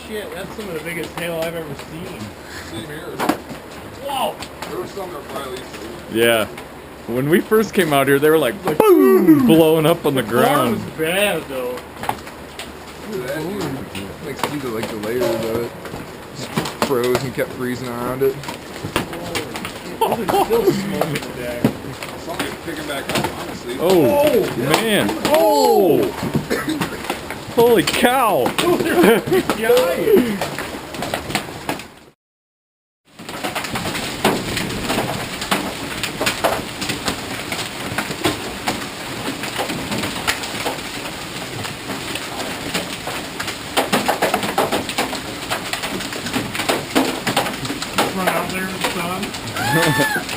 shit, that's some of the biggest hail I've ever seen. Same here. Whoa! There was some that probably Yeah. When we first came out here, they were like boom, blowing up on the That ground. was bad though. Look at that, dude. Like see the layers of it. Just froze and kept freezing around it. Holy shit, those are still smoking today. Something picking back up, honestly. Oh, man. Oh! Holy cow! Giant. Run out there in the sun.